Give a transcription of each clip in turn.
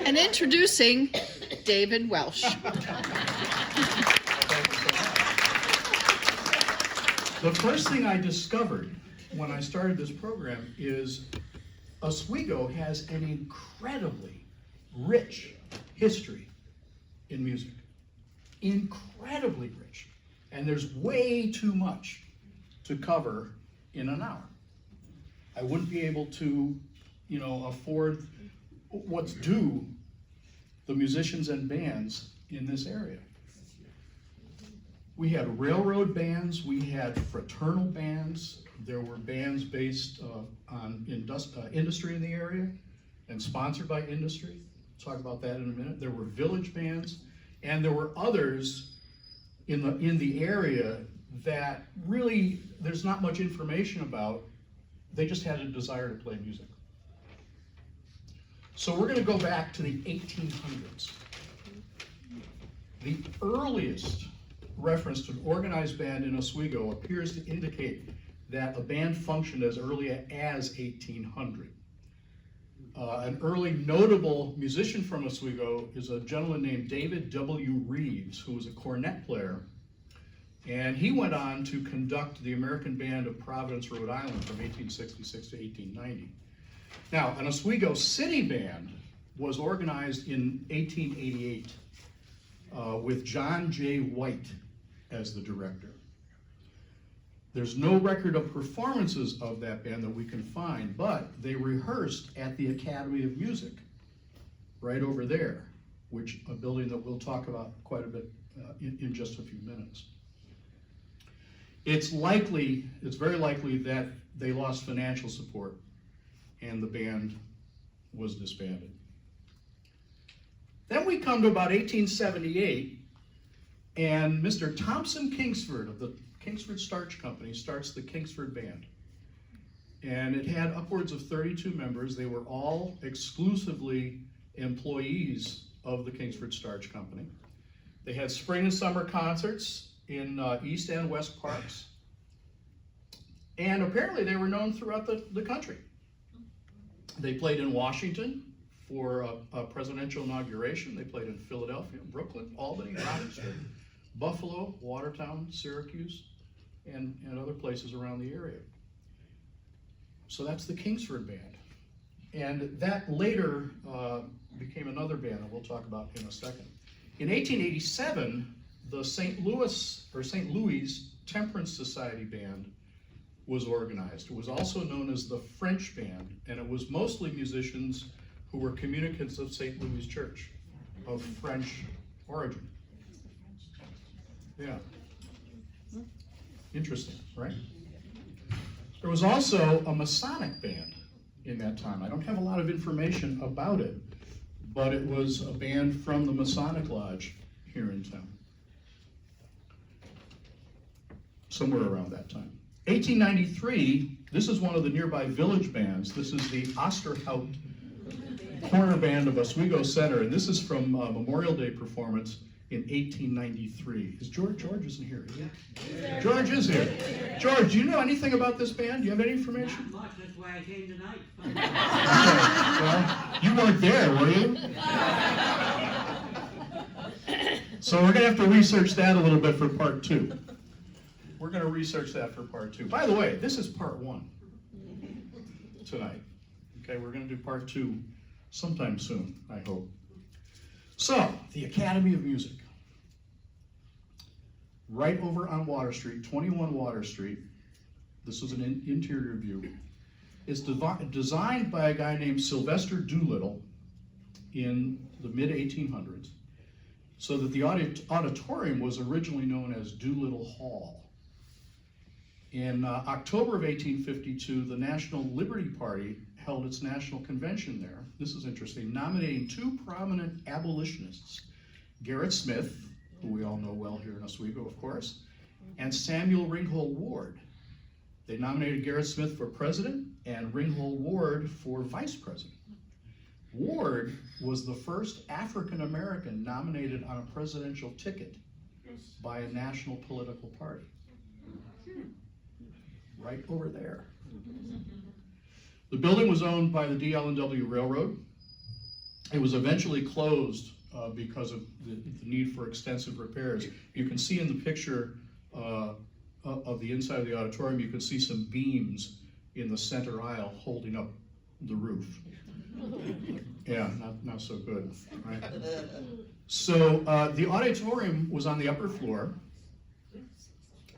And introducing David Welsh. The first thing I discovered when I started this program is Oswego has an incredibly rich history in music. Incredibly rich. And there's way too much to cover in an hour. I wouldn't be able to, afford what's due the musicians and bands in this area. We had railroad bands, we had fraternal bands, there were bands based on industry in the area and sponsored by industry. We'll talk about that in a minute. There were village bands, and there were others in the area that really there's not much information about. They just had a desire to play music. So we're going to go back to the 1800s. The earliest reference to an organized band in Oswego appears to indicate that a band functioned as early as 1800. An early notable musician from Oswego is a gentleman named David W. Reeves, who was a cornet player, and he went on to conduct the American Band of Providence, Rhode Island from 1866 to 1890. Now, an Oswego City Band was organized in 1888 with John J. White as the director. There's no record of performances of that band that we can find, but they rehearsed at the Academy of Music, right over there, which a building that we'll talk about quite a bit in just a few minutes. It's very likely that they lost financial support and the band was disbanded. Then we come to about 1878, and Mr. Thompson Kingsford of the Kingsford Starch Company starts the Kingsford Band. And it had upwards of 32 members. They were all exclusively employees of the Kingsford Starch Company. They had spring and summer concerts in East and West Parks. And apparently they were known throughout the country. They played in Washington for a presidential inauguration. They played in Philadelphia, Brooklyn, Albany, Rochester, Buffalo, Watertown, Syracuse, and other places around the area. So that's the Kingsford Band. And that later became another band that we'll talk about in a second. In 1887, the St. Louis Temperance Society Band was organized. It was also known as the French Band, and it was mostly musicians who were communicants of St. Louis Church of French origin. Yeah. Interesting, right? There was also a Masonic band in that time. I don't have a lot of information about it, but it was a band from the Masonic Lodge here in town. Somewhere around that time. 1893, this is one of the nearby village bands. This is the Osterhout Corner Band of Oswego Center, and this is from a Memorial Day performance in 1893. Is George isn't here, is he? Yeah. George is here. George, do you know anything about this band? Do you have any information? Not much, that's why I came tonight. Okay. Well, you weren't there, were you? So we're gonna have to research that a little bit for part 2. We're gonna research that for part 2. By the way, this is part 1 tonight. Okay, we're gonna do part 2 sometime soon, I hope. So, the Academy of Music. Right over on Water Street, 21 Water Street. This was an interior view. It's designed by a guy named Sylvester Doolittle in the mid-1800s, so that the auditorium was originally known as Doolittle Hall. In October of 1852, the National Liberty Party held its national convention there. This is interesting, nominating 2 prominent abolitionists, Gerrit Smith, who we all know well here in Oswego, of course, and Samuel Ringgold Ward. They nominated Gerrit Smith for president and Ringgold Ward for vice president. Ward was the first African American nominated on a presidential ticket by a national political party. Right over there. The building was owned by the D.L.N.W. Railroad. It was eventually closed because of the need for extensive repairs. You can see in the picture of the inside of the auditorium, you can see some beams in the center aisle holding up the roof. Yeah, not so good, right? So the auditorium was on the upper floor.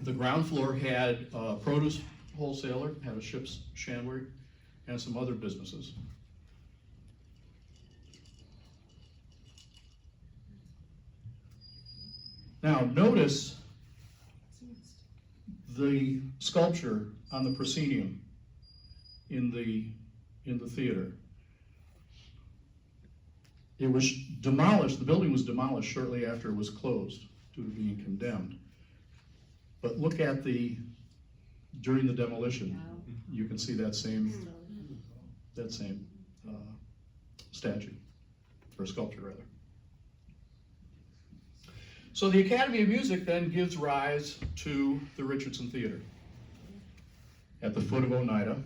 The ground floor had a produce wholesaler, had a ship's chandlery, and some other businesses. Now notice the sculpture on the proscenium in the theater. It was demolished, the building was demolished shortly after it was closed due to being condemned. But look at during the demolition, you can see that same statue, or sculpture rather. So the Academy of Music then gives rise to the Richardson Theater at the foot of Oneida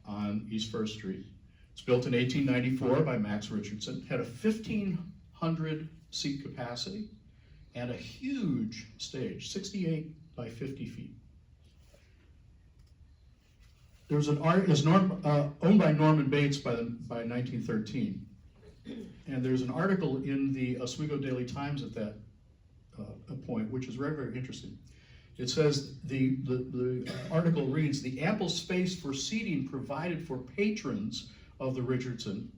on East First Street. It's built in 1894 by Max Richardson, had a 1,500 seat capacity and a huge stage, 68 by 50 feet. There was an art, is owned by Norman Bates by 1913. And there's an article in the Oswego Daily Times at that point, which is very, very interesting. It says, the article reads, "The ample space for seating provided for patrons of the Richardson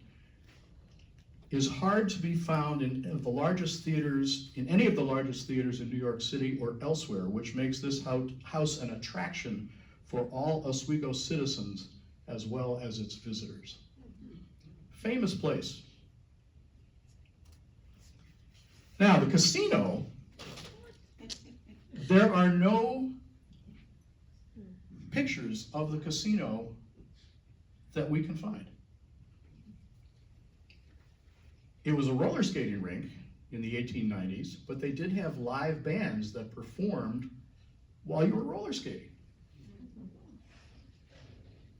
is hard to be found in any of the largest theaters in New York City or elsewhere, which makes this house an attraction for all Oswego citizens as well as its visitors." Famous place. Now, the casino, there are no pictures of the casino that we can find. It was a roller skating rink in the 1890s, but they did have live bands that performed while you were roller skating.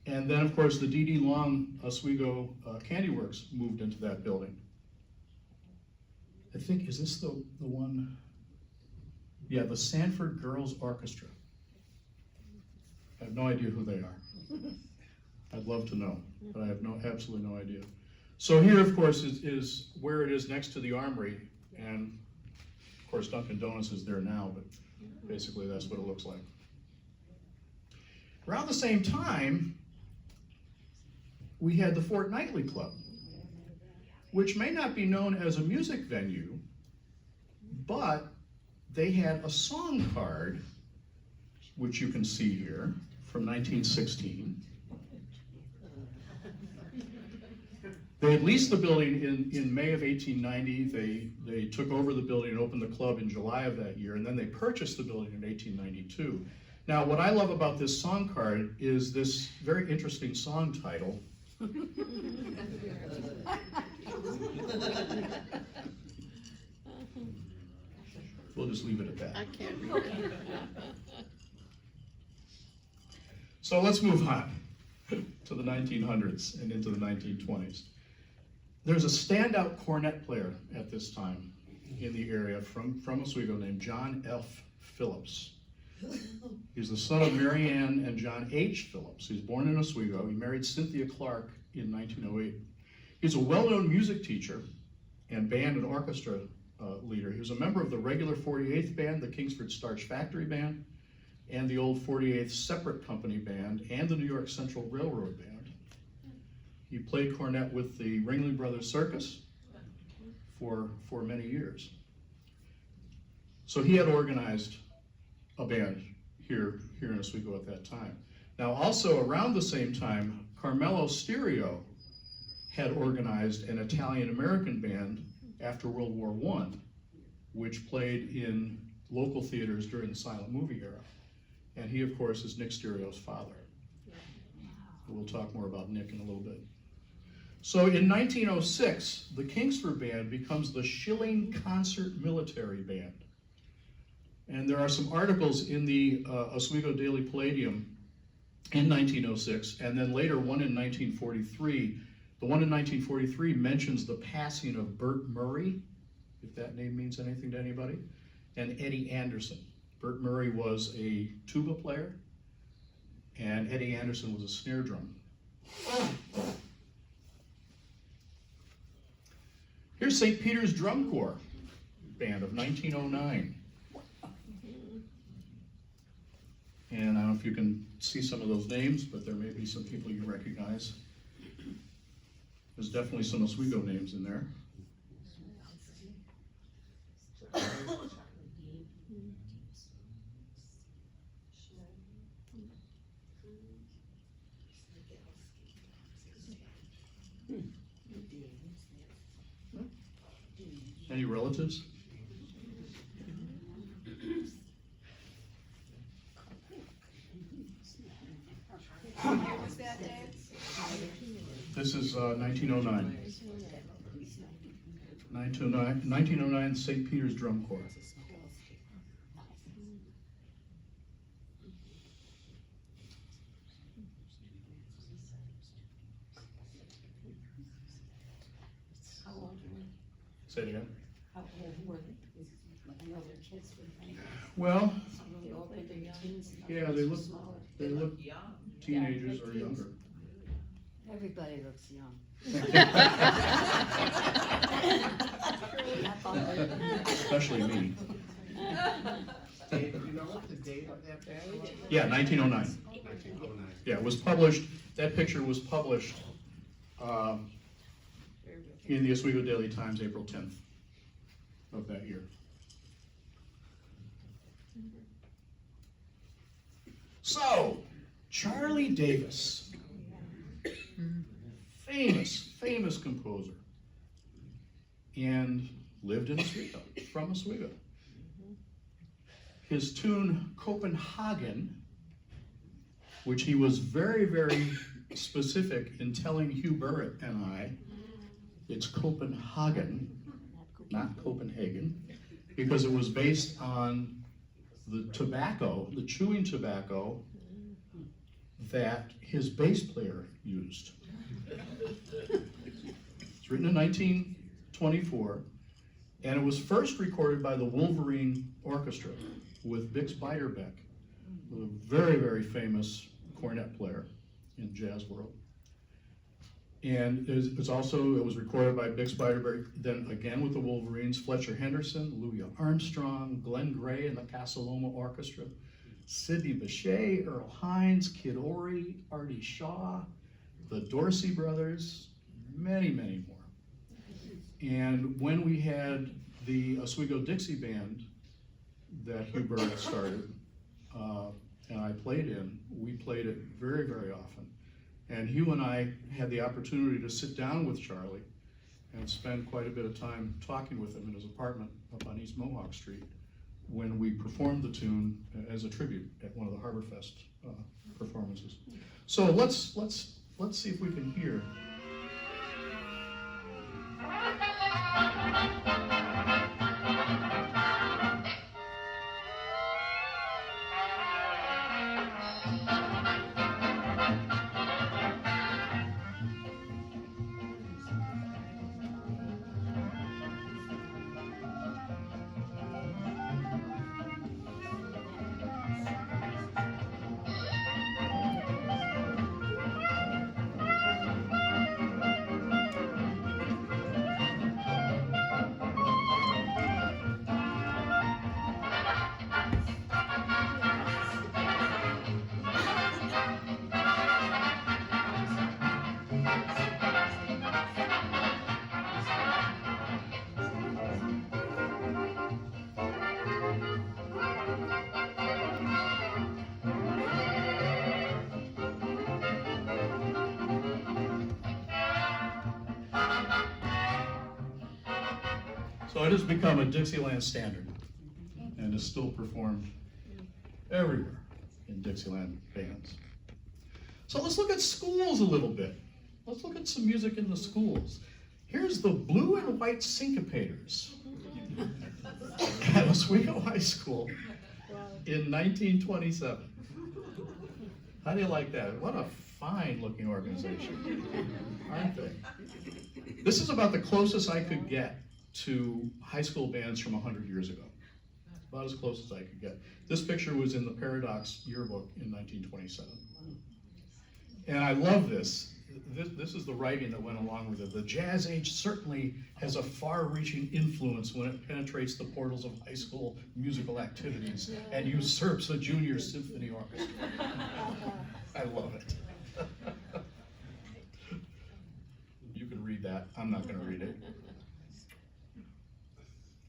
And then, of course, the D.D. Long Oswego Candy Works moved into that building. I think, is this the one? Yeah, the Sanford Girls Orchestra. I have no idea who they are. I'd love to know, but I have absolutely no idea. So here, of course, is where it is next to the Armory, and of course Dunkin' Donuts is there now, but basically that's what it looks like. Around the same time, we had the Fortnightly Club, which may not be known as a music venue, but they had a song card, which you can see here, from 1916. They had leased the building in May of 1890. They took over the building and opened the club in July of that year, and then they purchased the building in 1892. Now, what I love about this song card is this very interesting song title. We'll just leave it at that. I can't read it. So let's move on to the 1900s and into the 1920s. There's a standout cornet player at this time in the area from Oswego named John F. Phillips. He's the son of Mary Ann and John H. Phillips. He was born in Oswego. He married Cynthia Clark in 1908. He's a well-known music teacher and band and orchestra leader. He was a member of the regular 48th band, the Kingsford Starch Factory Band, and the old 48th Separate Company Band, and the New York Central Railroad Band. He played cornet with the Ringling Brothers Circus for many years. So he had organized a band here in Oswego at that time. Now also around the same time, Carmelo Stereo had organized an Italian-American band after World War I, which played in local theaters during the silent movie era. And he, of course, is Nick Stereo's father. We'll talk more about Nick in a little bit. So in 1906, the Kingsford Band becomes the Schilling Concert Military Band. And there are some articles in the Oswego Daily Palladium in 1906, and then later one in 1943, The one in 1943 mentions the passing of Bert Murray, if that name means anything to anybody, and Eddie Anderson. Bert Murray was a tuba player, and Eddie Anderson was a snare drum. Here's St. Peter's Drum Corps Band of 1909. And I don't know if you can see some of those names, but there may be some people you recognize. There's definitely some Oswego names in there. Any relatives? What was that, Dave? This is 1909. 1909 St. Peter's Drum Corps. How old were they? Say it again. How old were they? I know their kids were kind Well, of really old, but they're teens. yeah, they look Smaller. teenagers or younger. Everybody looks young. Especially me. Dave, do you know what the date of that band was? Yeah, 1909. 1909. Yeah, it was published, that picture was published in the Oswego Daily Times, April 10th of that year. So, Charlie Davis, famous composer, and lived in Oswego, from Oswego. His tune Copenhagen, which he was very, very specific in telling Hugh Burritt and I, it's Copenhagen, not Copenhagen, because it was based on the tobacco, the chewing tobacco that his bass player used. It's written in 1924, and it was first recorded by the Wolverine Orchestra with Bix Beiderbecke, a very, very famous cornet player in jazz world. And it was recorded by Bix Beiderbecke, then again with the Wolverines, Fletcher Henderson, Louis Armstrong, Glenn Gray and the Casa Loma Orchestra, Sidney Bechet, Earl Hines, Kid Ory, Artie Shaw, the Dorsey Brothers, many, many more. And when we had the Oswego Dixie Band that Hugh Burritt started, and I played in, we played it very, very often. And Hugh and I had the opportunity to sit down with Charlie and spend quite a bit of time talking with him in his apartment up on East Mohawk Street when we performed the tune as a tribute at one of the Harbor Fest performances. So let's see if we can hear. So it has become a Dixieland standard and is still performed everywhere in Dixieland bands. So let's look at schools a little bit. Let's look at some music in the schools. Here's the Blue and White Syncopators at Oswego High School in 1927. How do you like that? What a fine looking organization. aren't they? This is about the closest I could get to high school bands from 100 years ago. About as close as I could get. This picture was in the Paradox yearbook in 1927. And I love this. This is the writing that went along with it. The jazz age certainly has a far-reaching influence when it penetrates the portals of high school musical activities and usurps a junior symphony orchestra. I love it. You can read that. I'm not going to read it.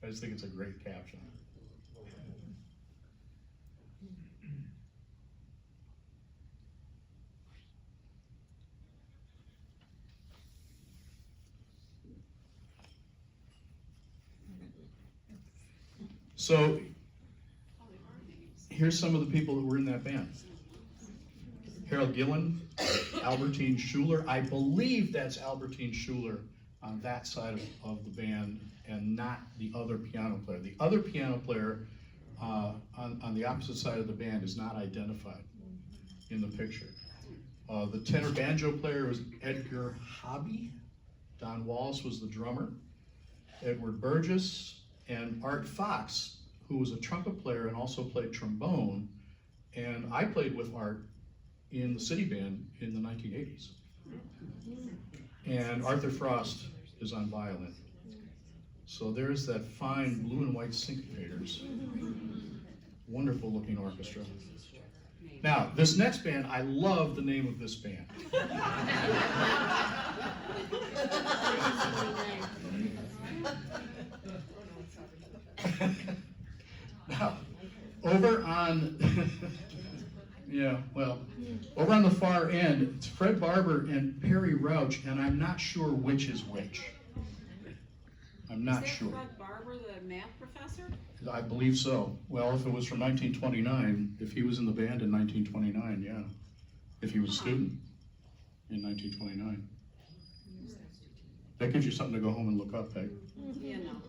I just think it's a great caption. So here's some of the people that were in that band. Harold Gillen, Albertine Schuler. I believe that's Albertine Schuler on that side of the band and not the other piano player. The other piano player on the opposite side of the band is not identified in the picture. The tenor banjo player was Edgar Hobby. Don Wallace was the drummer. Edward Burgess and Art Fox, who was a trumpet player and also played trombone. And I played with Art in the city band in the 1980s. And Arthur Frost is on violin. So there's that fine blue and white syncopators. Wonderful looking orchestra. Now, this next band, I love the name of this band. Now, over on, over on the far end, it's Fred Barber and Perry Rauch, and I'm not sure which is which. I'm not sure. Is that Fred Barber, the math professor? I believe so. Well, if it was from 1929, if he was in the band in 1929, yeah. If he was a student in 1929. That gives you something to go home and look up, Peg. Yeah, no.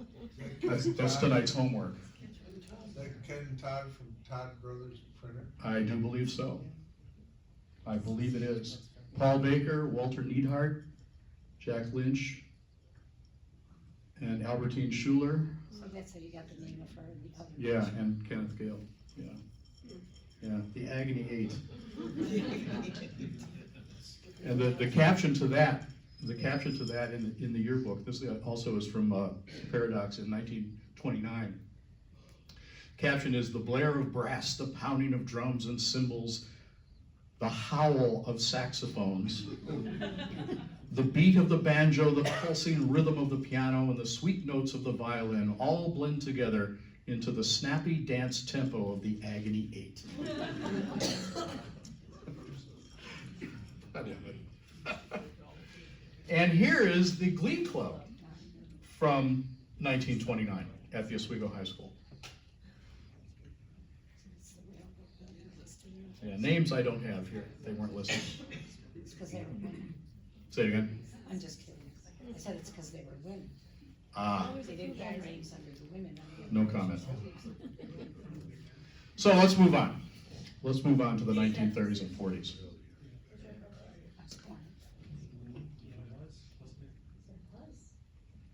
That's tonight's homework. Is that Ken Todd from Todd Brothers Printer? I do believe so. I believe it is. Paul Baker, Walter Neidhart, Jack Lynch, and Albertine Schuler. So that's how you got the name of her. The other Yeah, and Kenneth Gale. Yeah. Yeah, the Agony 8. And the caption to that, in the yearbook, this also is from Paradox in 1929. Caption is: the blare of brass, the pounding of drums and cymbals, the howl of saxophones, the beat of the banjo, the pulsing rhythm of the piano, and the sweet notes of the violin all blend together into the snappy dance tempo of the Agony 8. And here is the Glee Club from 1929 at the Oswego High School. Yeah, names I don't have here. They weren't listed. It's because they were women. Say it again. I'm just kidding. I said it's because they were women. Ah, They didn't get names under the women. no comment. So let's move on. Let's move on to the 1930s and 40s.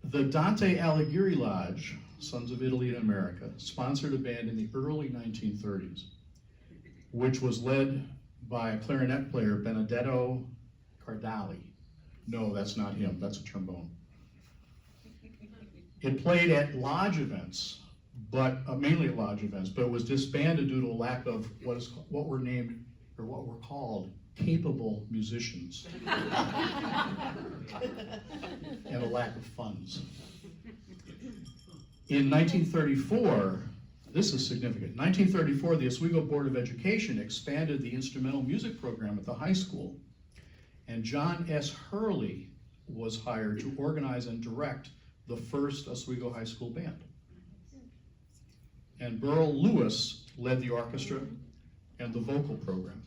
The Dante Alighieri Lodge, Sons of Italy and America, sponsored a band in the early 1930s, which was led by a clarinet player, Benedetto Cardali. No, that's not him, that's a trombone. It played at lodge events, but mainly at lodge events, but it was disbanded due to a lack of what were called capable musicians and a lack of funds. In 1934, this is significant. 1934, the Oswego Board of Education expanded the instrumental music program at the high school, and John S. Hurley was hired to organize and direct the first Oswego High School band. And Burl Lewis led the orchestra and the vocal program.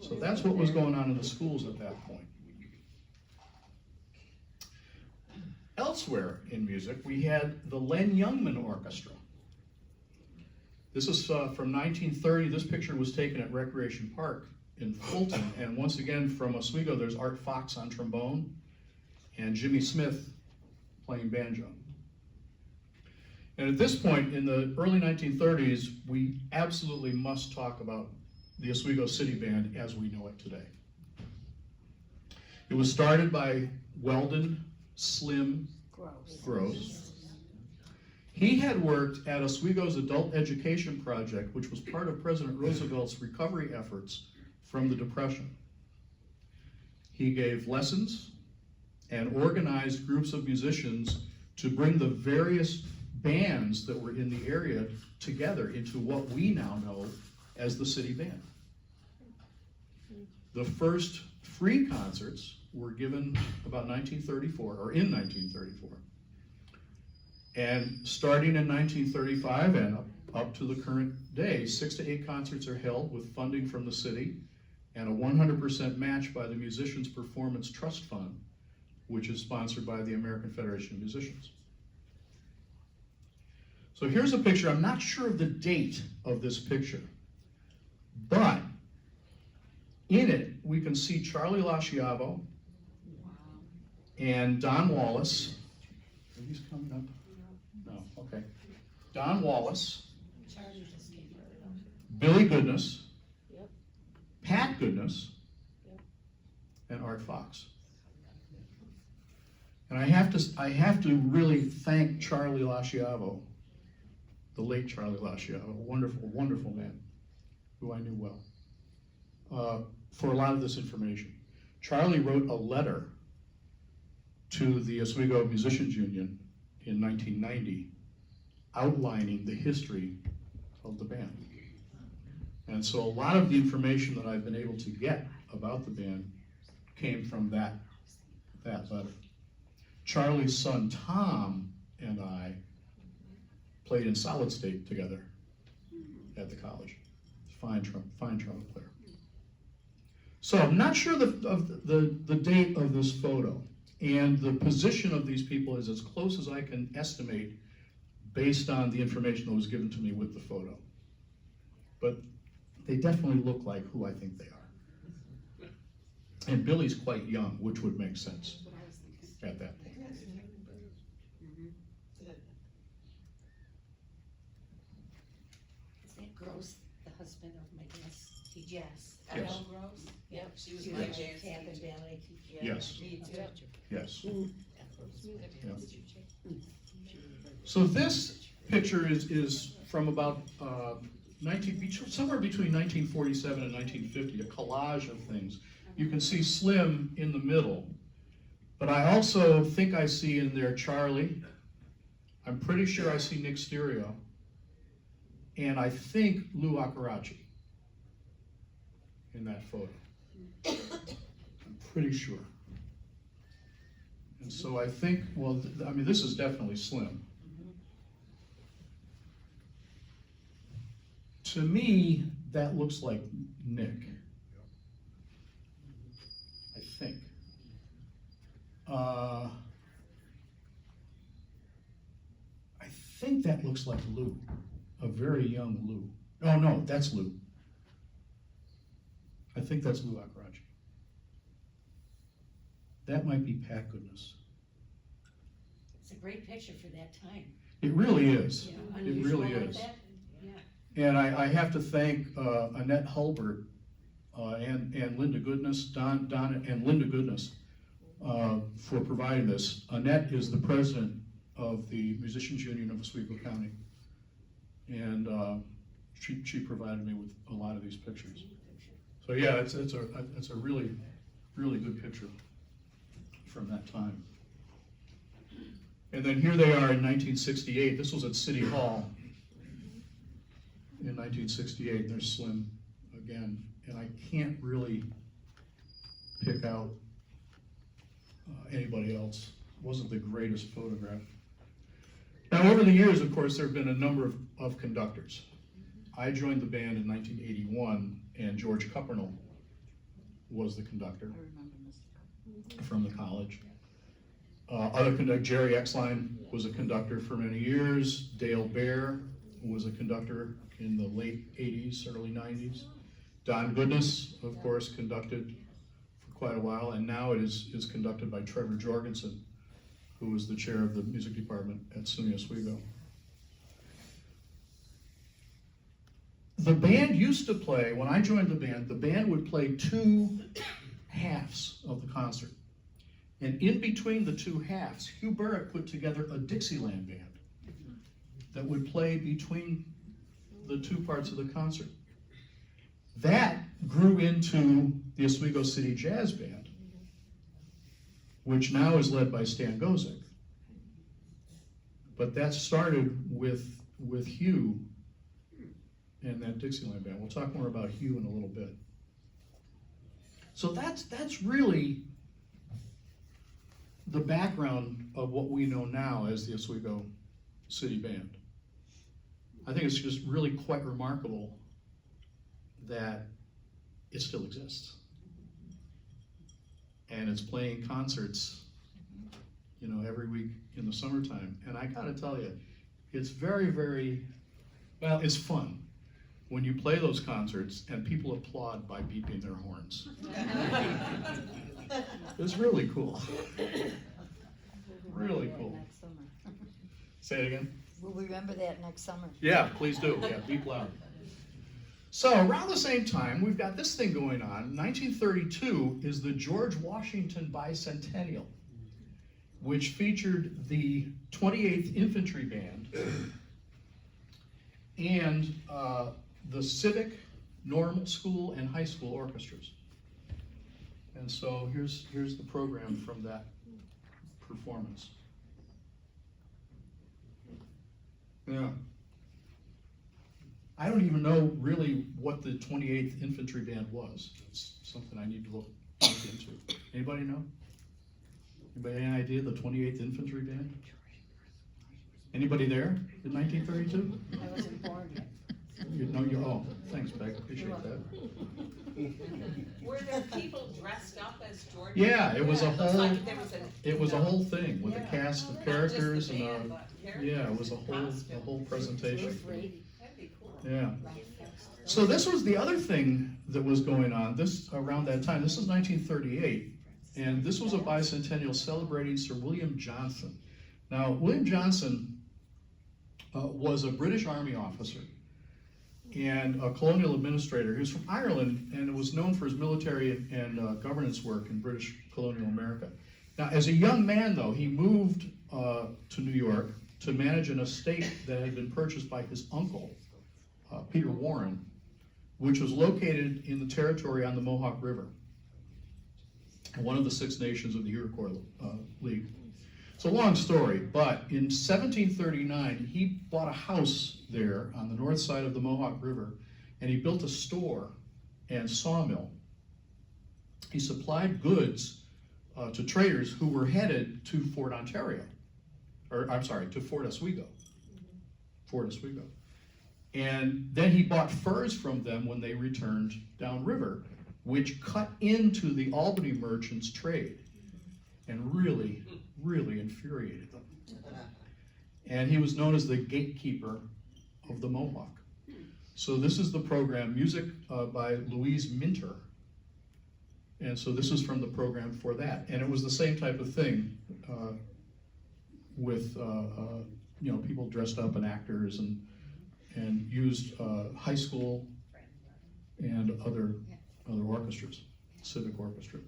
So that's what was going on in the schools at that point. Elsewhere in music, we had the Len Youngman Orchestra. This is from 1930. This picture was taken at Recreation Park in Fulton. And once again, from Oswego, there's Art Fox on trombone and Jimmy Smith playing banjo. And at this point, in the early 1930s, we absolutely must talk about the Oswego City Band as we know it today. It was started by Weldon Slim Gross. He had worked at Oswego's adult education project, which was part of President Roosevelt's recovery efforts from the Depression. He gave lessons and organized groups of musicians to bring the various bands that were in the area together into what we now know as the city band. The first free concerts were given about 1934, or in 1934. And starting in 1935 and up to the current day, 6 to 8 concerts are held with funding from the city and a 100% match by the Musicians Performance Trust Fund, which is sponsored by the American Federation of Musicians. So here's a picture. I'm not sure of the date of this picture, but in it we can see Charlie LaChiavo and Don Wallace. Are these coming up? No, okay. Don Wallace, Billy Goodness, Pat Goodness, and Art Fox. And I have to really thank Charlie LaChiavo, the late Charlie LaChiavo, a wonderful, wonderful man who I knew well, for a lot of this information. Charlie wrote a letter to the Oswego Musicians Union in 1990 outlining the history of the band. And so a lot of the information that I've been able to get about the band came from that letter. Charlie's son Tom and I played in solid state together at the college. Fine trumpet player. So I'm not sure of the date of this photo, and the position of these people is as close as I can estimate based on the information that was given to me with the photo. But they definitely look like who I think they are. And Billy's quite young, which would make sense at that point. Is that Gross, the husband of my guest? Yes. Yes. Adele Gross? Yep. She was She my was a dance tap and teacher. ballet teacher. Yes. Me too. Yes. Yeah. So this picture is from about somewhere between 1947 and 1950, a collage of things. You can see Slim in the middle, but I also think I see in there Charlie. I'm pretty sure I see Nick Stereo, and I think Lou Accaracci in that photo. I'm pretty sure. And so I think, well, I mean, this is definitely Slim. To me, that looks like Nick. I think. I think that looks like Lou, a very young Lou. Oh no, that's Lou. I think that's Lou Accaracci. That might be Pat Goodness. It's a great picture for that time. It really is. Yeah, It unusual really like is. that. And I have to thank Annette Hulbert and Linda Goodness, Don and Linda Goodness for providing this. Annette is the president of the Musicians Union of Oswego County. And she provided me with a lot of these pictures. So yeah, it's a really, really good picture from that time. And then here they are in 1968. This was at City Hall in 1968. There's Slim again, and I can't really pick out anybody else. Wasn't the greatest photograph. Now, over the years, of course, there have been a number of conductors. I joined the band in 1981, and George Cuppernell was the conductor from the college. Other conductor, Jerry Exline was a conductor for many years. Dale Bear was a conductor in the late 80s, early 90s. Don Goodness, of course, conducted for quite a while, and now it is conducted by Trevor Jorgensen, who was the chair of the music department at SUNY Oswego. The band used to play, when I joined the band would play two halves of the concert. And in between the two halves, Hugh Burritt put together a Dixieland band that would play between the two parts of the concert. That grew into the Oswego City Jazz Band, which now is led by Stan Gozik. But that started with Hugh and that Dixieland band. We'll talk more about Hugh in a little bit. So that's really the background of what we know now as the Oswego City Band. I think it's just really quite remarkable that it still exists. And it's playing concerts, every week in the summertime. And I gotta tell you, it's very, very, well, it's fun when you play those concerts and people applaud by beeping their horns. It's really cool. Really cool. Next summer. Say it again. We'll remember that next summer. Yeah, please do. Yeah, beep loud. So around the same time, we've got this thing going on. 1932 is the George Washington Bicentennial, which featured the 28th Infantry Band and the Civic, Normal School, and High School orchestras. And so here's the program from that performance. Yeah. I don't even know really what the 28th Infantry Band was. It's something I need to look into. Anybody know? Anybody any idea the 28th Infantry Band? Anybody there in 1932? I wasn't born yet. Oh, thanks, Beck, appreciate that. Were there people dressed up as George? Yeah, it was a looks whole, like there was it was a whole thing with a cast of not characters just the band, and, but characters yeah, it was a and whole costumes. presentation. That'd be cool. Yeah. So this was the other thing that was going on around that time. This is 1938, and this was a bicentennial celebrating Sir William Johnson. Now, William Johnson was a British Army officer and a colonial administrator. He was from Ireland and was known for his military and governance work in British colonial America. Now, as a young man, though, he moved to New York to manage an estate that had been purchased by his uncle, Peter Warren, which was located in the territory on the Mohawk River, one of the 6 nations of the Iroquois League. It's a long story, but in 1739, he bought a house there on the north side of the Mohawk River, and he built a store and sawmill. He supplied goods to traders who were headed to Fort Ontario, to Fort Oswego. Fort Oswego. And then he bought furs from them when they returned downriver, which cut into the Albany merchants' trade and really infuriated them. And he was known as the gatekeeper of the Mohawk. So this is the program, music by Louise Minter. And so this is from the program for that. And it was the same type of thing with people dressed up and actors and used high school and other orchestras, civic orchestra.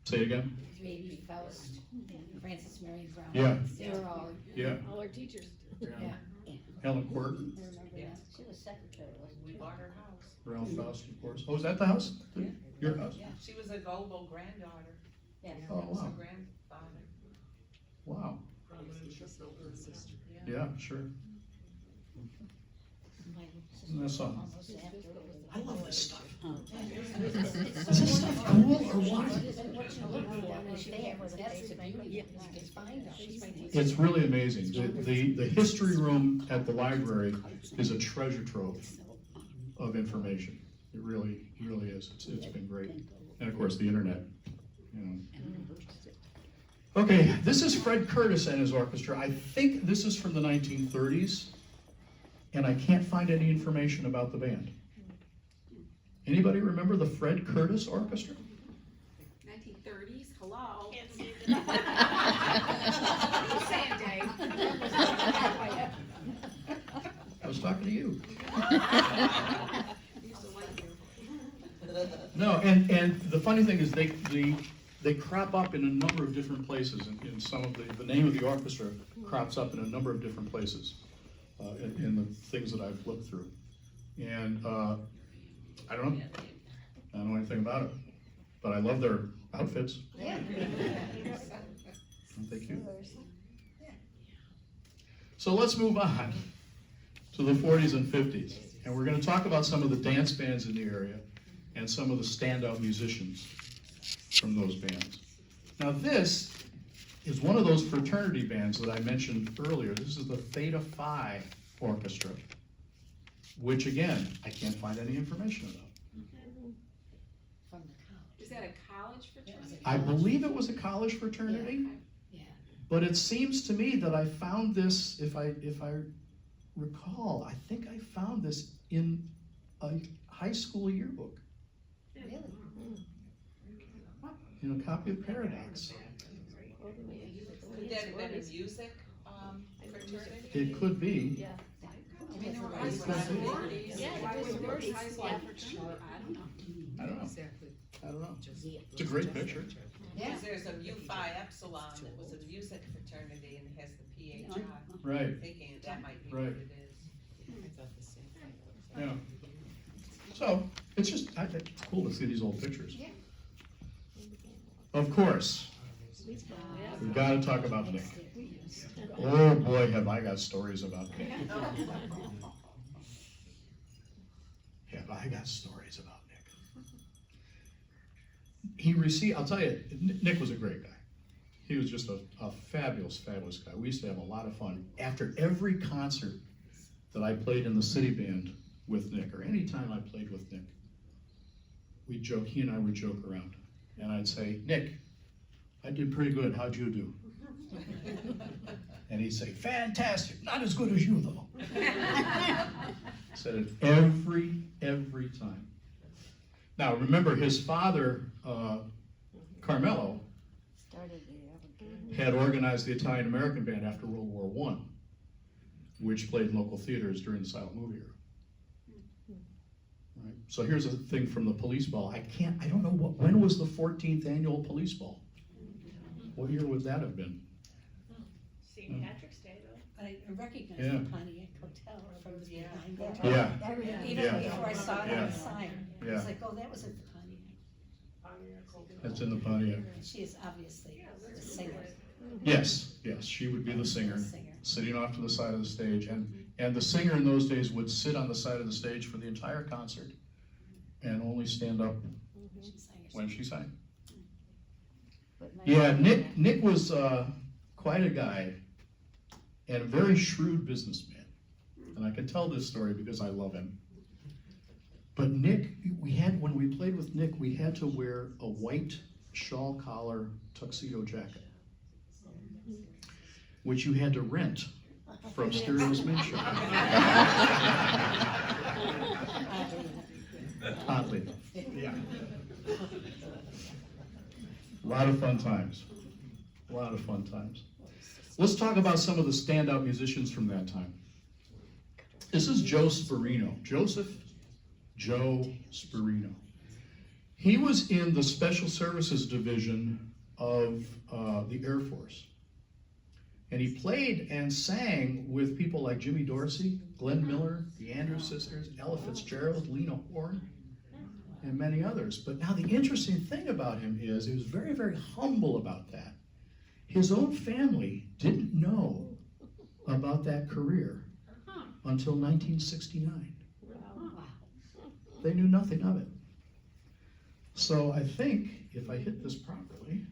Say it again? Maybe Faust, Francis Mary Brown. Yeah. They were all, Yeah. All our teachers. yeah. Helen Quirk, I remember that. She was secretary, wasn't We she? bought her house. Ralph Faust, of course. Oh, is that the house? Yeah. Your house? Yeah. She was a Goebel granddaughter. Yeah. Oh, wow. Her grandfather. Wow. Yeah. Yeah, sure. My Isn't that sister something? almost after it was the I love this stuff. Is Is this stuff cool or what? It's really amazing. The history room at the library is a treasure trove of information. It really is. It's been great. And of course, the internet. Okay, this is Fred Curtis and his orchestra. I think this is from the 1930s. and I can't find any information about the band. Anybody remember the Fred Curtis Orchestra? 1930s, hello? Can't see You say it, Dave. I was talking to you. Used to like you. No, and the funny thing is they crop up in a number of different places. In some of the name of the orchestra crops up in a number of different places in the things that I've looked through. And I don't know anything about it, but I love their outfits. Yeah. Aren't they cute? So let's move on to the 40s and 50s. And we're going to talk about some of the dance bands in the area and some of the standout musicians from those bands. Now this is one of those fraternity bands that I mentioned earlier. This is the Theta Phi Orchestra, which again, I can't find any information about. From the college. Is that a college fraternity? I believe it was a college fraternity, Yeah. but it seems to me that I found this, if I recall, I think I found this in a high school yearbook, Really? in a copy of Paradox. Could that have been a music fraternity? It could be. I mean, there were high school sororities. Yeah, Why there were would there be sororities, high school yeah. fraternity? I don't know. I don't know. Exactly. I don't know. It's a great picture. Yeah. Because there's a Mu Phi Epsilon that was a music fraternity and has the PHI. Right, I'm thinking that might be what Right. it is. I thought the same thing. yeah. So, it's just, I think it's cool to see these old pictures. Yeah. Of course, we've got to talk about Nick. Oh boy, have I got stories about Nick. Have I got stories about Nick. I'll tell you, Nick was a great guy. He was just a fabulous, fabulous guy. We used to have a lot of fun. After every concert that I played in the city band with Nick, or any time I played with Nick, he and I would joke around. And I'd say, Nick, I did pretty good, how'd you do? And he'd say, fantastic, not as good as you though. Said it every time. Now remember, his father, Carmelo, had organized the Italian American Band after World War I, which played in local theaters during the silent movie era. Right. So here's a thing from the police ball. I don't know when was the 14th annual police ball? What year would that have been? St. Patrick's Day, though. I recognize Yeah. the Pontiac Hotel from the behind there. Yeah. Even Yeah. before I saw it on the sign. Yeah. It's like, oh, that was at the Pontiac. That's in the Pontiac. And she is obviously the singer. Yes, she would be the singer, sitting off to the side of the stage. And the singer in those days would sit on the side of the stage for the entire concert and only stand up She sang her when she sang. song. Yeah, Nick was quite a guy and a very shrewd businessman. And I can tell this story because I love him. But Nick, when we played with Nick, we had to wear a white shawl collar tuxedo jacket, which you had to rent from Stereo's Men's Shop. Oddly enough. Yeah. A lot of fun times. A lot of fun times. Let's talk about some of the standout musicians from that time. This is Joe Sperino, Joe Sperino. He was in the Special Services Division of the Air Force. And he played and sang with people like Jimmy Dorsey, Glenn Miller, the Andrews Sisters, Ella Fitzgerald, Lena Horne, and many others. But now the interesting thing about him is he was very, very humble about that. His own family didn't know about that career until 1969. They knew nothing of it. So I think if I hit this properly,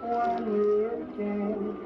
When he came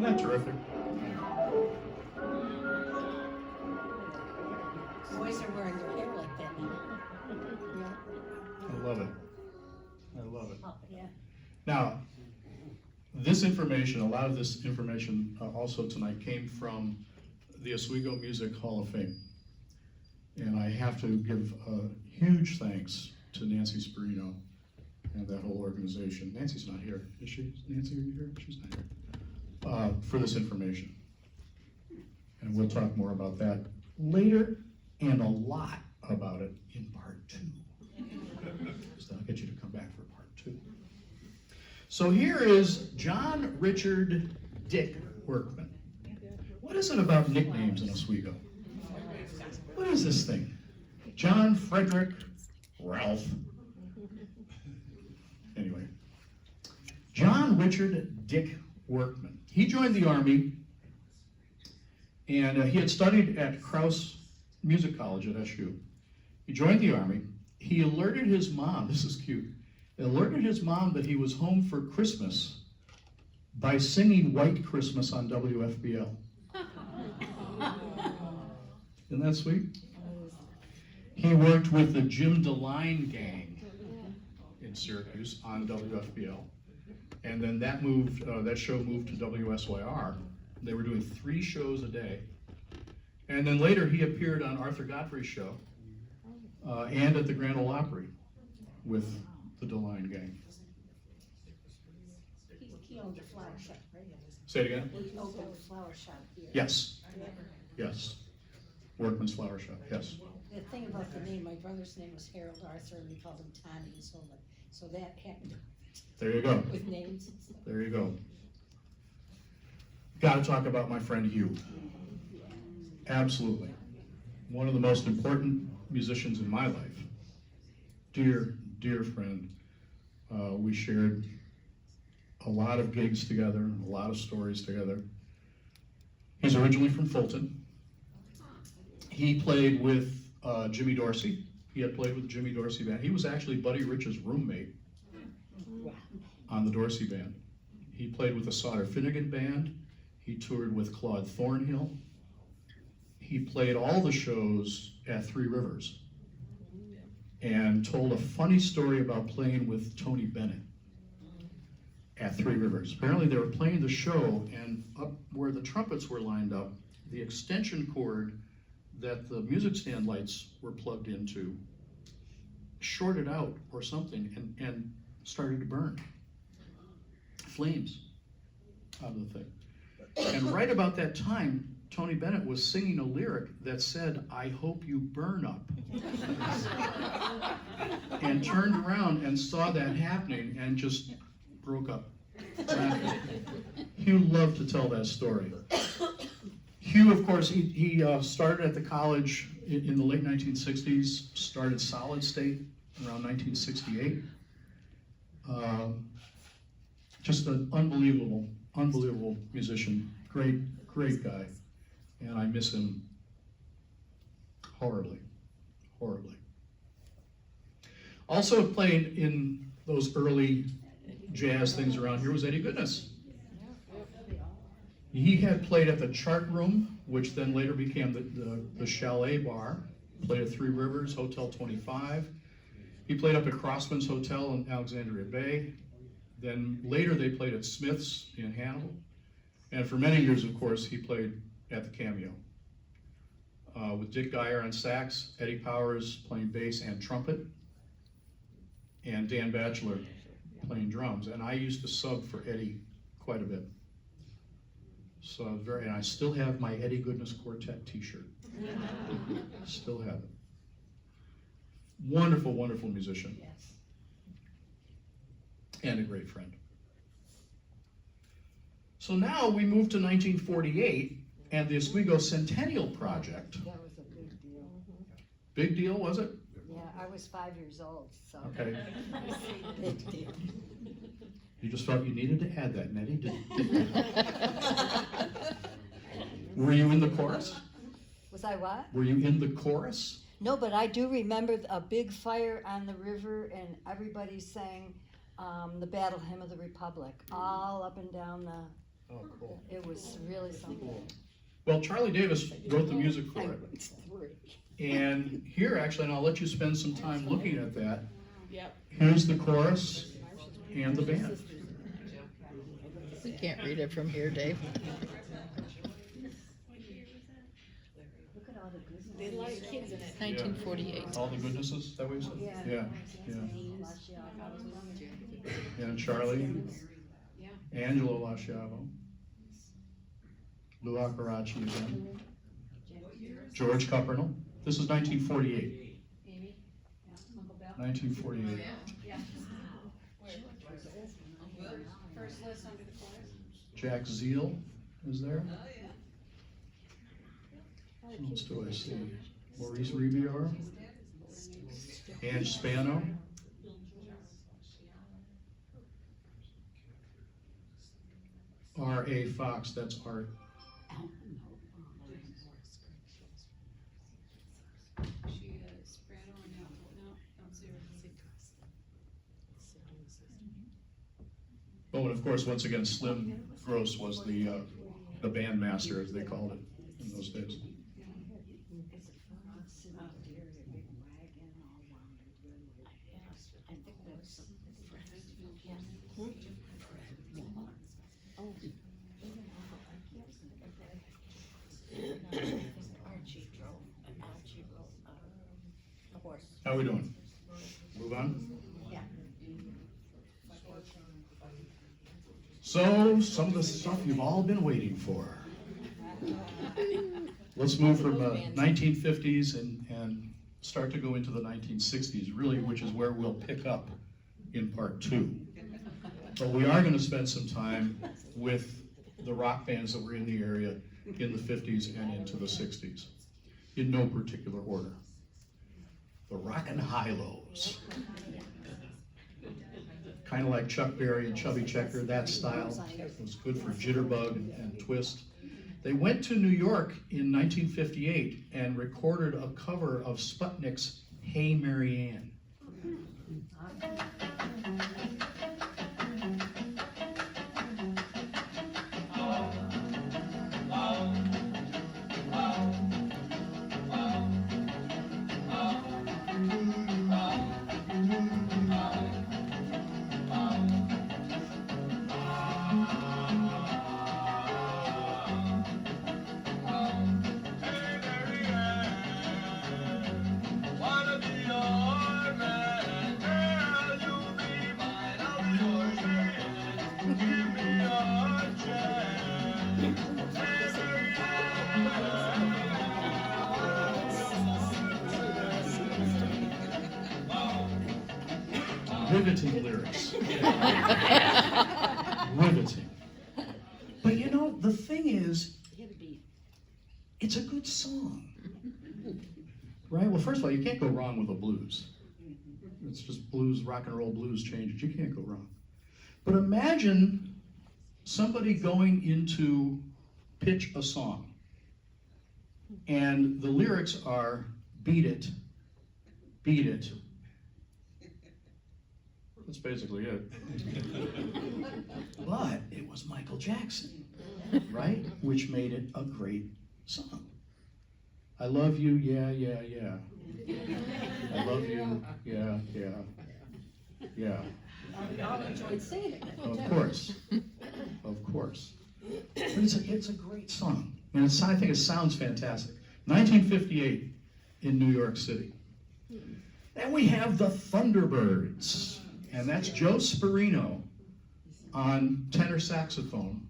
that terrific? Boys are wearing their hair like that now. I love it. I love it. Yeah. Now, this information, a lot of this information also tonight came from the Oswego Music Hall of Fame. And I have to give huge thanks to Nancy Sperino and that whole organization. Nancy's not here, is she? Nancy, are you here? She's not here. For this information. And we'll talk more about that later, and a lot about it in part 2. So I'll get you to come back for part 2. So here is John Richard Dick Workman. What is it about nicknames in Oswego? What is this thing? John, Frederick, Ralph. Anyway, John Richard Dick Workman. He joined the Army, and he had studied at Krause Music College at SU. He joined the Army. He alerted his mom, this is cute, alerted his mom that he was home for Christmas by singing White Christmas on WFBL. Isn't that sweet? He worked with the Jim DeLine gang in Syracuse on WFBL. And then that show moved to WSYR. They were doing 3 shows a day. And then later he appeared on Arthur Godfrey's show and at the Grand Ole Opry with the DeLine gang. He owned a flower shop, right? Say it again? He opened a flower shop here. Yes. Yes. Workman's Flower Shop, yes. The thing about the name, my brother's name was Harold Arthur, and we called him Tommy, so that happened There you go. with names and stuff. There you go. Got to talk about my friend Hugh. Absolutely. One of the most important musicians in my life. Dear, dear friend. We shared a lot of gigs together, a lot of stories together. He's originally from Fulton. He played with Jimmy Dorsey. He had played with the Jimmy Dorsey band. He was actually Buddy Rich's roommate on the Dorsey band. He played with the Sauter Finnegan band. He toured with Claude Thornhill. He played all the shows at Three Rivers and told a funny story about playing with Tony Bennett at Three Rivers. Apparently they were playing the show, and up where the trumpets were lined up, the extension cord that the music stand lights were plugged into shorted out or something and started to burn. Flames out of the thing. And right about that time, Tony Bennett was singing a lyric that said, "I hope you burn up." And turned around and saw that happening and just broke up. Hugh loved to tell that story. Hugh, of course, he started at the college in the late 1960s, started Solid State around 1968. Just an unbelievable musician, great guy, and I miss him horribly. Also played in those early jazz things around here was Eddie Goodness. He had played at the Chart Room, which then later became the Chalet Bar, played at Three Rivers, Hotel 25. He played up at Crossman's Hotel in Alexandria Bay. Then later they played at Smith's in Hannibal. And for many years, of course, he played at the Cameo. With Dick Geyer on sax, Eddie Powers playing bass and trumpet, and Dan Batchelor playing drums. And I used to sub for Eddie quite a bit. So and I still have my Eddie Goodness Quartet t-shirt. Still have it. Wonderful musician. Yes. And a great friend. So now we move to 1948 and the Oswego Centennial Project. That was a big deal. Big deal, was it? Yeah, I was 5 years old, so. Okay. Big deal. You just felt you needed to add that, Nettie, didn't you? Were you in the chorus? Was I what? Were you in the chorus? No, but I do remember a big fire on the river and everybody sang the Battle Hymn of the Republic all up and down Oh, cool. It was really something. Well, Charlie Davis wrote the music for I it. wrote three. And here, actually, and I'll let you spend some time looking at that. Yep. Here's the chorus and the band. We can't read it from here, Dave. Look at all the goodness. They had a lot of kids in it. 1948. All the goodnesses, is that what you said? Yeah. Yeah, yeah. Yeah. Yeah, and Charlie, Angelo Lasciavo, Lou Accaracci again, George Cuppernell. This is 1948. 1948. First list under the chorus. Jack Zeal is there. Who else do I see? Maurice Ribiera, Ange Spano. R.A. Fox, that's Art. Oh, and of course, once again, Slim Gross was the bandmaster, as they called it in those days. How are we doing? Move on? Yeah. So, some of the stuff you've all been waiting for. Let's move from the 1950s and start to go into the 1960s, really, which is where we'll pick up in part two. But we are going to spend some time with the rock bands that were in the area in the 50s and into the 60s, in no particular order. The Rockin' High-Lows. Kind of like Chuck Berry and Chubby Checker, that style. It was good for jitterbug and twist. They went to New York in 1958 and recorded a cover of Sputnik's Hey Marianne. Riveting lyrics. Riveting. But you know, the thing is, it's a good song. Right? Well, first of all, you can't go wrong with a blues. It's just blues, rock and roll blues changes. You can't go wrong. But imagine somebody going into pitch a song, and the lyrics are, beat it, beat it. That's basically it. But it was Michael Jackson, right? Which made it a great song. I love you, yeah, yeah, yeah. I love you, yeah, yeah, yeah. We all enjoyed singing it. Of course, of course. But it's a great song, and I think it sounds fantastic. 1958 in New York City. Then we have the Thunderbirds, and that's Joe Sperino on tenor saxophone.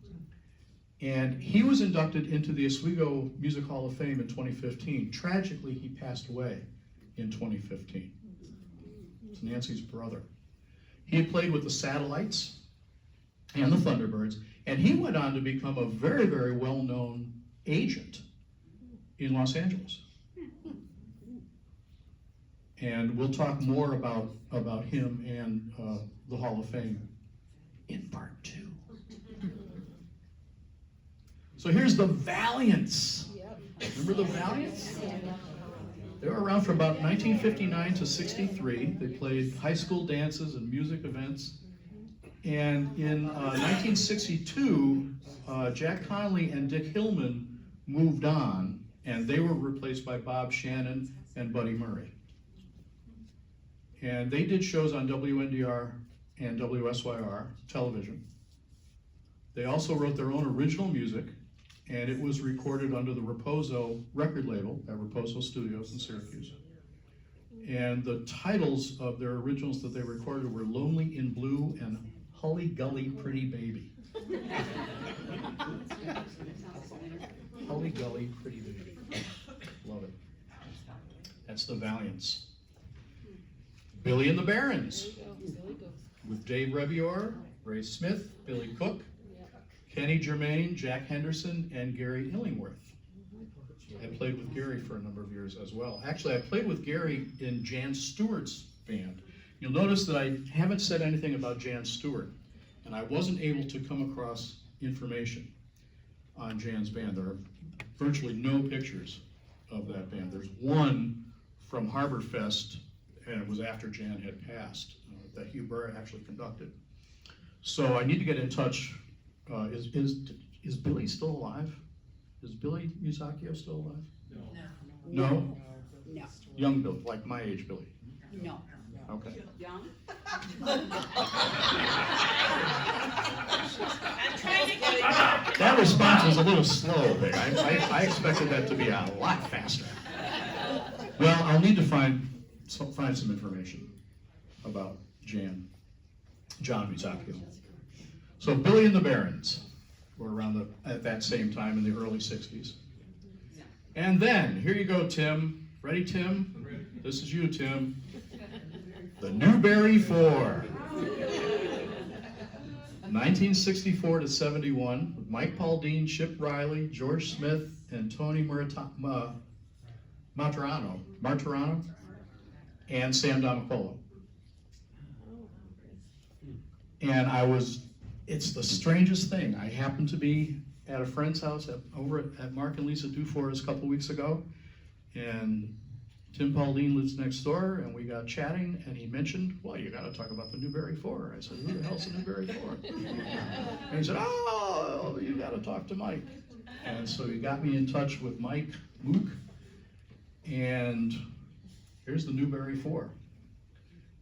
And he was inducted into the Oswego Music Hall of Fame in 2015. Tragically, he passed away in 2015. It's Nancy's brother. He had played with the Satellites and the Thunderbirds, and he went on to become a very, very well-known agent in Los Angeles. And we'll talk more about him and the Hall of Fame in part two. So here's the Valiants. Remember the Valiants? They were around from about 1959 to 63. They played high school dances and music events. And in 1962, Jack Conley and Dick Hillman moved on, and they were replaced by Bob Shannon and Buddy Murray. And they did shows on WNDR and WSYR television. They also wrote their own original music, and it was recorded under the Raposo record label at Raposo Studios in Syracuse. And the titles of their originals that they recorded were Lonely in Blue and Hully Gully Pretty Baby. Hully Gully Pretty Baby. Love it. That's the Valiants. Billy and the Barons with Dave Revior, Ray Smith, Billy Cook, Kenny Germain, Jack Henderson, and Gary Illingworth. I played with Gary for a number of years as well. Actually, I played with Gary in Jan Stewart's band. You'll notice that I haven't said anything about Jan Stewart, and I wasn't able to come across information on Jan's band. There are virtually no pictures of that band. There's one from Harbor Fest, and it was after Jan had passed, that Hugh Burr actually conducted. So I need to get in touch. Is Billy still alive? Is Billy Musacchio still alive? No? No, Young Billy, like my age Billy. no. Okay. Young? I'm trying to get it. That response was a little slow there. I expected that to be a lot faster. Well, I'll need to find some information about John Musacchio. So Billy and the Barons were around at that same time in the early 60s. And then, here you go, Tim. Ready, Tim? This is you, Tim. The Newberry Four. 1964 to 71, with Mike Pauldine, Chip Riley, George Smith, and Tony Martorano, and Sam Damacola. And it's the strangest thing. I happened to be at a friend's house over at Mark and Lisa Dufour's a couple weeks ago, and Tim Pauldine lives next door, and we got chatting, and he mentioned, well, you gotta talk about the Newberry Four. I said, who the hell's the Newberry Four? And he said, oh, you gotta talk to Mike. And so he got me in touch with Mike Mook, and here's the Newberry Four.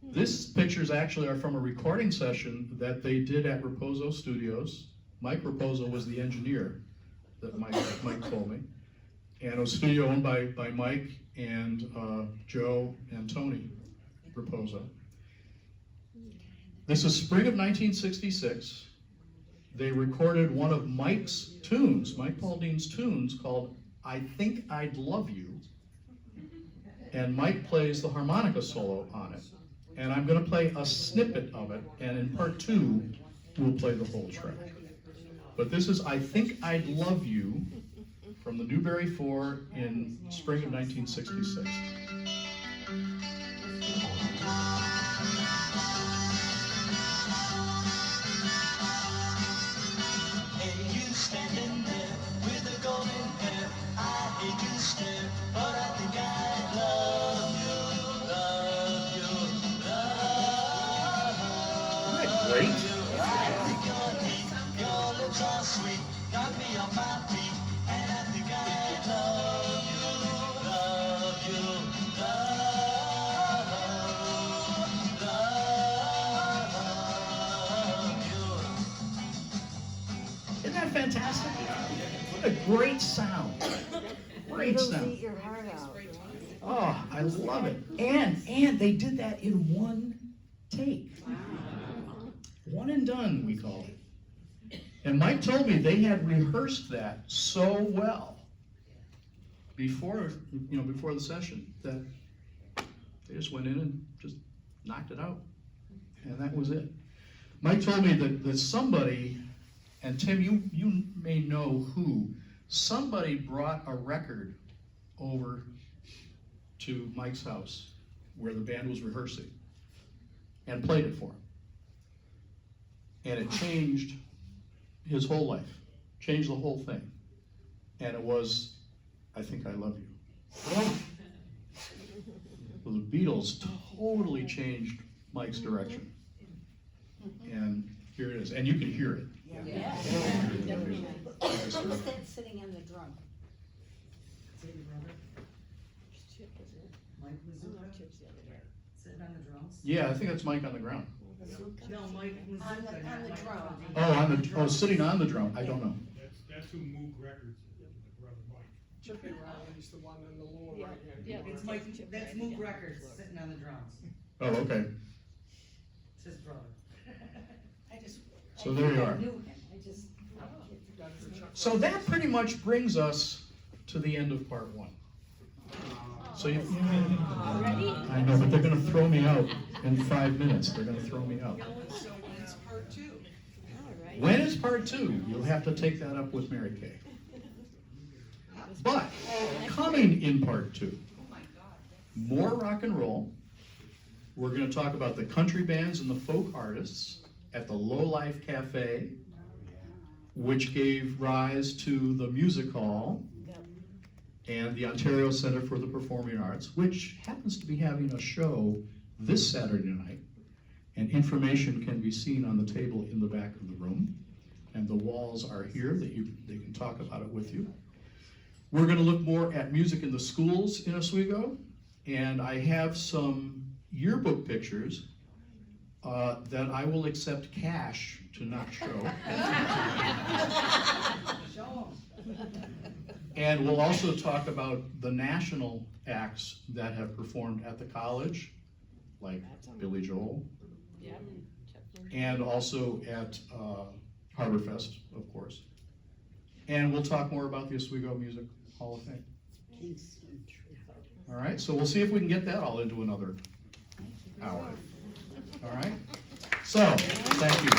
This pictures actually are from a recording session that they did at Raposo Studios. Mike Raposo was the engineer that Mike told me. And it was a studio owned by Mike and Joe and Tony Raposo. This is spring of 1966. They recorded one of Mike's tunes, Mike Paudine's tunes, called I Think I'd Love You. And Mike plays the harmonica solo on it. And I'm going to play a snippet of it, and in part two, we'll play the whole track. But this is I Think I'd Love You from the Newberry Four in spring of 1966. Hey, you standing there with the golden hair. I hate to stare, but I think I love you, love you, love you. Great. I think you're neat, your lips are sweet, got me on my feet, and I think I love you, love you, love you. Isn't that fantastic? What a great sound. Great It'll sound. eat your heart out. Oh, I love it. And they did that in one take. One and done, we call it. And Mike told me they had rehearsed that so well before the session that they just went in and just knocked it out. And that was it. Mike told me that somebody, and Tim, you may know who, somebody brought a record over to Mike's house where the band was rehearsing and played it for him. And it changed his whole life, changed the whole thing. And it was, I Think I Love You. Well, the Beatles totally changed Mike's direction. And Here it is, and you can hear it. Yeah. Who's that sitting on the drum? Sitting on the drums? Yeah, I think that's Mike on the ground. No, Mike was On the drum. Oh, sitting on the drum, I don't know. That's who Moog Records is, my brother Mike. Chippy Riley's the one in the lower right hand. It's Mike, that's Moog Records, sitting on the drums. Oh, okay. It's his brother. I just. So there you I are. knew him, I just. So that pretty much brings us to the end of part one. So you, I know, but they're gonna throw me out in 5 minutes. They're gonna throw me out. So it's part two. When is part two? You'll have to take that up with Mary Kay. But coming in part two, more rock and roll. We're gonna talk about the country bands and the folk artists at the Low Life Cafe, which gave rise to the Music Hall and the Ontario Centre for the Performing Arts, which happens to be having a show this Saturday night. And information can be seen on the table in the back of the room. And the walls are here that they can talk about it with you. We're gonna look more at music in the schools in Oswego. And I have some yearbook pictures that I will accept cash to not show. And we'll also talk about the national acts that have performed at the college, like Billy Joel. And also at Harborfest, of course. And we'll talk more about the Oswego Music Hall of Fame. All right, so we'll see if we can get that all into another hour. All right? So, thank you.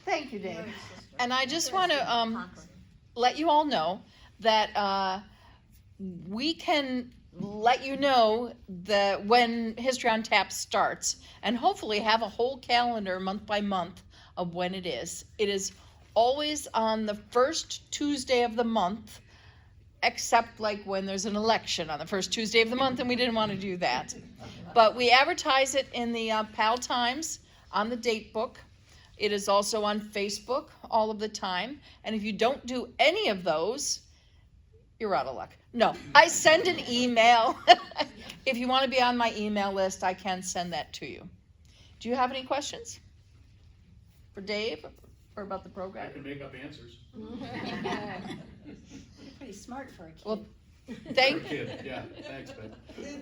Thank you, Dave. And I just want to let you all know that we can let you know that when History on Tap starts, and hopefully have a whole calendar month by month of when it is. It is always on the first Tuesday of the month, except like when there's an election on the first Tuesday of the month, and we didn't want to do that. But we advertise it in the PAL Times on the date book. It is also on Facebook all of the time. And if you don't do any of those, you're out of luck. No, I send an email. If you want to be on my email list, I can send that to you. Do you have any questions for Dave or about the I program? can make up answers. You're pretty smart for a kid. Well, For a thank kid, yeah, thanks, babe.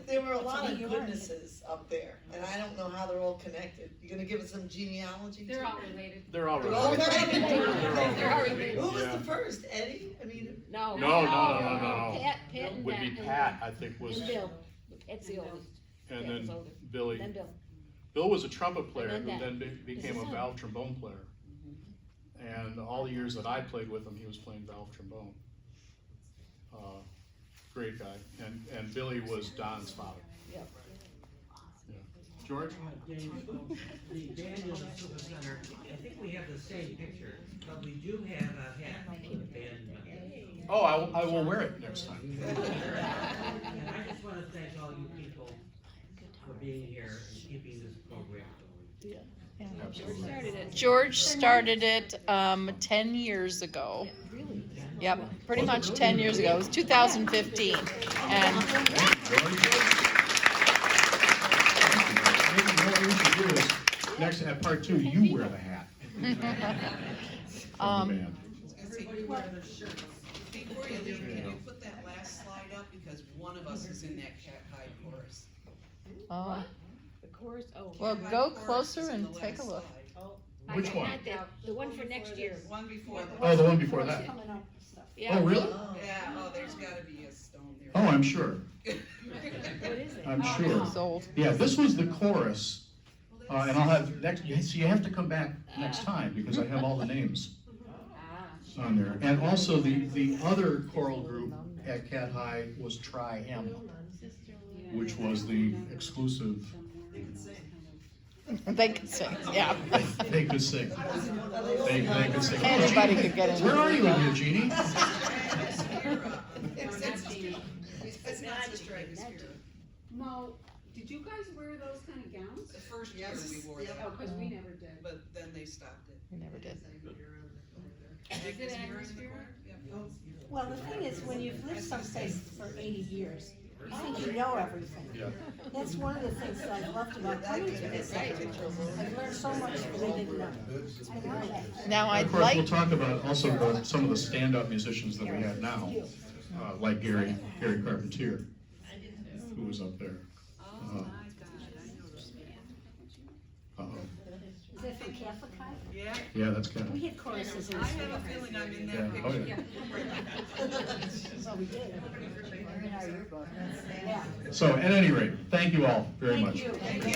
There were a lot of you are. goodnesses up there, and I don't know how they're all connected. You gonna give us some genealogy? They're too? all related. They're all They're all related. related? They're all related. Who was Yeah. the first, Eddie? I mean, No. No. Pat and Would be Pat, I think, was, And Bill. Pat's the oldest. and Pat was then older. Billy. Then Bill. Bill was a trumpet player And who then then became his a son. valve trombone player. And all the years that I played with him, he was playing valve trombone. Great guy. And Billy was Don's father. Yep. Yeah. George? Dave, the band in the Super Center, I think we have the same picture, but we do have a hat for the band. Oh, I will wear it next time. And I just want to thank all you people for being here and keeping this program going. Absolutely. George started it 10 years ago. Really? Yep, pretty much 10 years ago. It was 2015. And Maybe what we should do is, next, at part two, you wear the hat. From the band. everybody wear their shirts. Before you leave, can you put that last slide up, because one of us is in that Cat High chorus. oh, The chorus, oh. well, Cat go High chorus closer is in and the take a last look. slide. Which one? Not that, the one for next year. One before the. Oh, the one before that. Coming up and stuff. Yeah. Oh, really? Yeah, oh, there's gotta be a stone there. Oh, I'm sure. What is it? I'm It sure. was old. Yeah, this was the chorus, and I'll have next. So you have to come back next time because I have all the names on there. And also the other choral group at Cat High was Tri-M, which was the exclusive. They could sing, yeah. They could sing. They could sing. Anybody could get in. Where are you, Eugenie? It's not Sister Agnes Spirit. No, did you guys wear those kind of gowns? The first year we wore Oh, that, cause we never did. but then they stopped it. We never did. Agnes it Mirror in the Agnes corner? Yep. Well, the thing is, when you've lived someplace for 80 years, you think you know everything. Yeah. That's one of the things that I loved about coming to this area. I've learned so much that I didn't know. I love that. Now, And I'd of course, we'll like, talk about also some of the stand-up musicians that we have now, like Gary Carpentier, who was up there. Oh my God, I know those Uh-oh. Is that from Catholic High? Yeah, Yeah, that's kind We of, had choruses in I school. have a feeling I'm in yeah, that oh, picture. yeah. Well, we did. They're in our yearbook. Yeah. So at any rate, thank you all very Thank much. you.